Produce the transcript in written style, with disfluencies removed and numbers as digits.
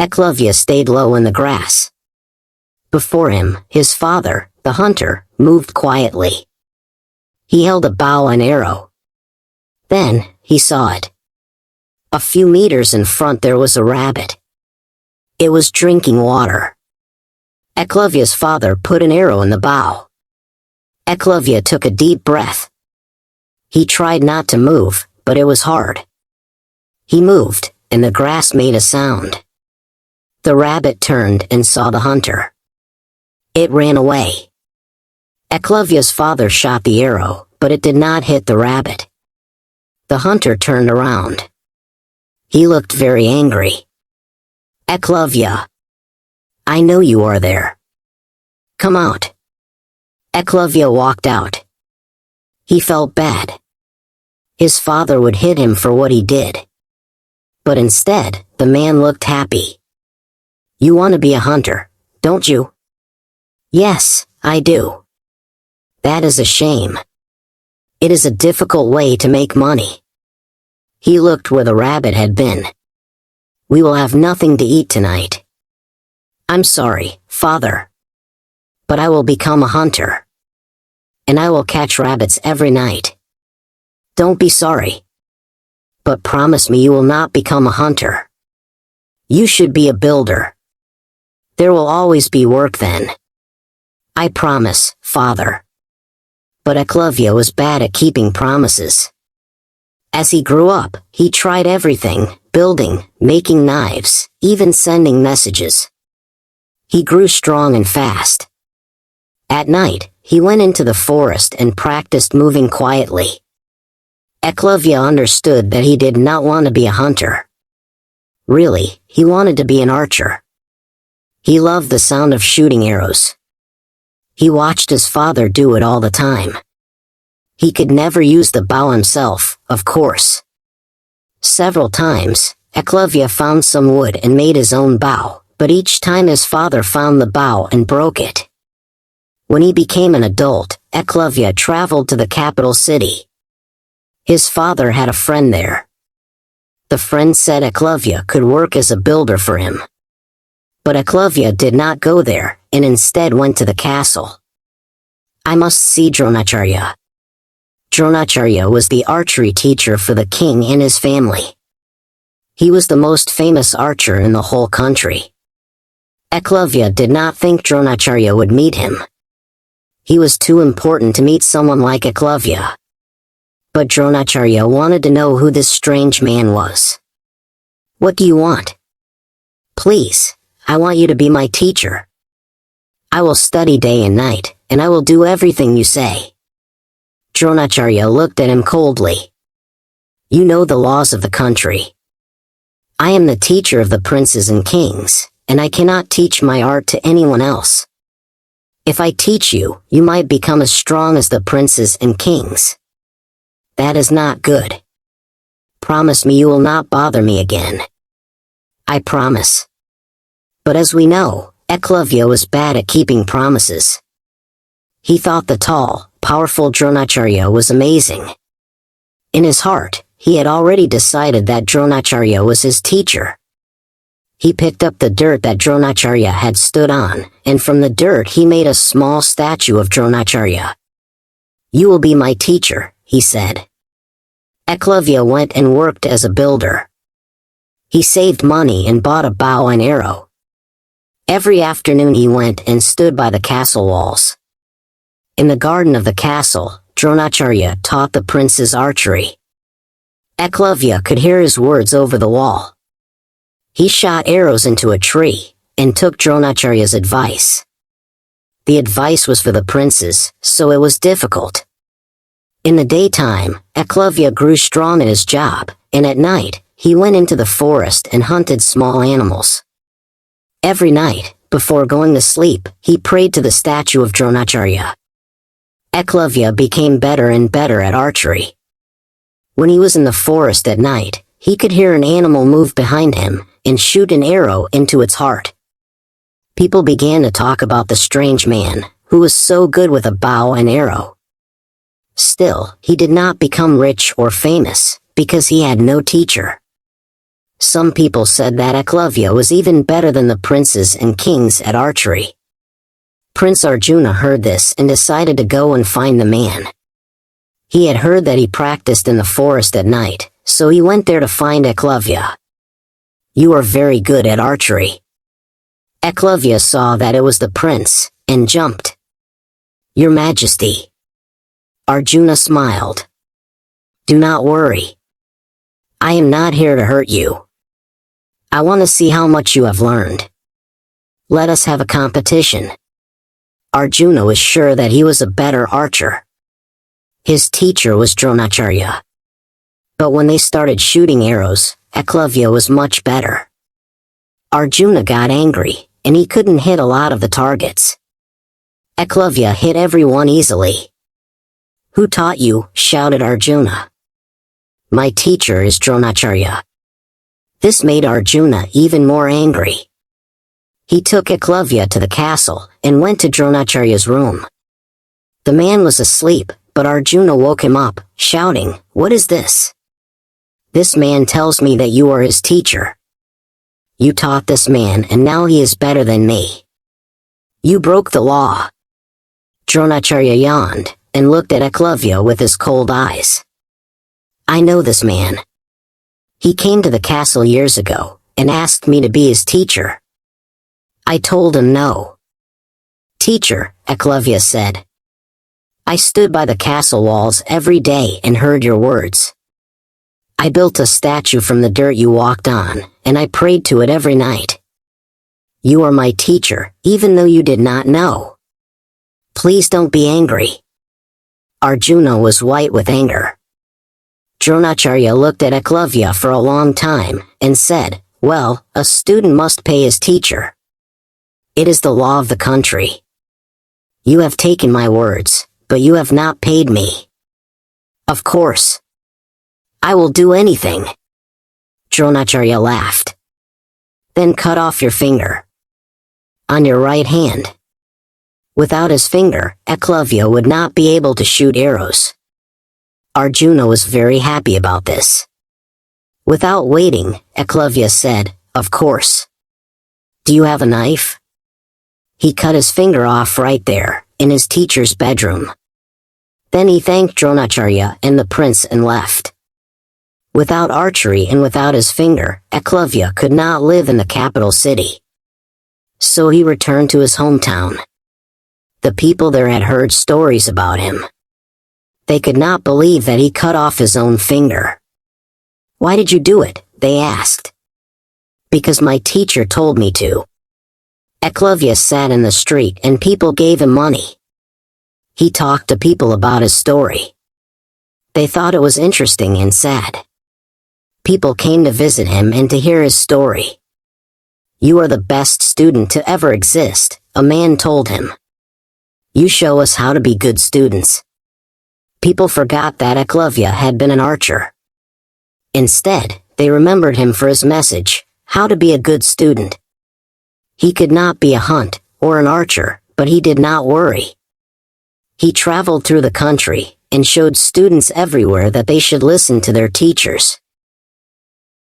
Eklavya stayed low in the grass. Before him, his father, the hunter, moved quietly. He held a bow and arrow. Then, he saw it. A few meters in front there was a rabbit. It was drinking water. Eklavya's father put an arrow in the bow. Eklavya took a deep breath. He tried not to move, but it was hard. He moved, and the grass made a sound. The rabbit turned and saw the hunter. It ran away. Eklavya's father shot the arrow, but it did not hit the rabbit. The hunter turned around. He looked very angry. Eklavya, I know you are there. Come out. Eklavya walked out. He felt bad. His father would hit him for what he did. But instead, the man looked happy. You want to be a hunter, don't you? Yes, I do. That is a shame. It is a difficult way to make money. He looked where the rabbit had been. We will have nothing to eat tonight. I'm sorry, father. But I will become a hunter. And I will catch rabbits every night. Don't be sorry. But promise me you will not become a hunter. You should be a builder. There will always be work then. I promise, father. But Eklavya was bad at keeping promises. As he grew up, he tried everything, building, making knives, even sending messages. He grew strong and fast. At night, he went into the forest and practiced moving quietly. Eklavya understood that he did not want to be a hunter. Really, he wanted to be an archer. He loved the sound of shooting arrows. He watched his father do it all the time. He could never use the bow himself, of course. Several times, Eklavya found some wood and made his own bow, but each time his father found the bow and broke it. When he became an adult, Eklavya traveled to the capital city. His father had a friend there. The friend said Eklavya could work as a builder for him. But Eklavya did not go there, and instead went to the castle. I must see Dronacharya. Dronacharya was the archery teacher for the king and his family. He was the most famous archer in the whole country. Eklavya did not think Dronacharya would meet him. He was too important to meet someone like Eklavya. But Dronacharya wanted to know who this strange man was. What do you want? Please, I want you to be my teacher. I will study day and night, and I will do everything you say. Dronacharya looked at him coldly. You know the laws of the country. I am the teacher of the princes and kings, and I cannot teach my art to anyone else. If I teach you, you might become as strong as the princes and kings. That is not good. Promise me you will not bother me again. I promise. But as we know, Eklavya was bad at keeping promises. He thought the tall, powerful Dronacharya was amazing. In his heart, he had already decided that Dronacharya was his teacher. He picked up the dirt that Dronacharya had stood on, and from the dirt he made a small statue of Dronacharya. You will be my teacher, he said. Eklavya went and worked as a builder. He saved money and bought a bow and arrow. Every afternoon he went and stood by the castle walls. In the garden of the castle, Dronacharya taught the princes archery. Eklavya could hear his words over the wall. He shot arrows into a tree, and took Dronacharya's advice. The advice was for the princes, so it was difficult. In the daytime, Eklavya grew strong at his job, and at night, he went into the forest and hunted small animals. Every night, before going to sleep, he prayed to the statue of Dronacharya. Eklavya became better and better at archery. When he was in the forest at night, he could hear an animal move behind him, and shoot an arrow into its heart. People began to talk about the strange man, who was so good with a bow and arrow. Still, he did not become rich or famous, because he had no teacher. Some people said that Eklavya was even better than the princes and kings at archery. Prince Arjuna heard this and decided to go and find the man. He had heard that he practiced in the forest at night, so he went there to find Eklavya. "You are very good at archery." Eklavya saw that it was the prince, and jumped. "Your Majesty." Arjuna smiled. "Do not worry. I am not here to hurt you. I want to see how much you have learned. Let us have a competition." Arjuna was sure that he was a better archer. His teacher was Dronacharya. But when they started shooting arrows, Eklavya was much better. Arjuna got angry, and he couldn't hit a lot of the targets. Eklavya hit everyone easily. "Who taught you?" shouted Arjuna. "My teacher is Dronacharya." This made Arjuna even more angry. He took Eklavya to the castle and went to Dronacharya's room. The man was asleep, but Arjuna woke him up, shouting, "What is this? This man tells me that you are his teacher. You taught this man and now he is better than me. You broke the law." Dronacharya yawned and looked at Eklavya with his cold eyes. "I know this man. He came to the castle years ago and asked me to be his teacher. I told him no." "Teacher," Eklavya said, "I stood by the castle walls every day and heard your words. I built a statue from the dirt you walked on, and I prayed to it every night. You are my teacher, even though you did not know. Please don't be angry." Arjuna was white with anger. Dronacharya looked at Eklavya for a long time and said, "Well, a student must pay his teacher. It is the law of the country. You have taken my words, but you have not paid me." "Of course. I will do anything." Dronacharya laughed. "Then cut off your finger. On your right hand." Without his finger, Eklavya would not be able to shoot arrows. Arjuna was very happy about this. Without waiting, Eklavya said, "Of course. Do you have a knife?" He cut his finger off right there, in his teacher's bedroom. Then he thanked Dronacharya and the prince and left. Without archery and without his finger, Eklavya could not live in the capital city. So he returned to his hometown. The people there had heard stories about him. They could not believe that he cut off his own finger. "Why did you do it?" they asked. "Because my teacher told me to." Eklavya sat in the street and people gave him money. He talked to people about his story. They thought it was interesting and sad. People came to visit him and to hear his story. "You are the best student to ever exist," a man told him. "You show us how to be good students." People forgot that Eklavya had been an archer. Instead, they remembered him for his message, how to be a good student. He could not be a hunt or an archer, but he did not worry. He traveled through the country and showed students everywhere that they should listen to their teachers.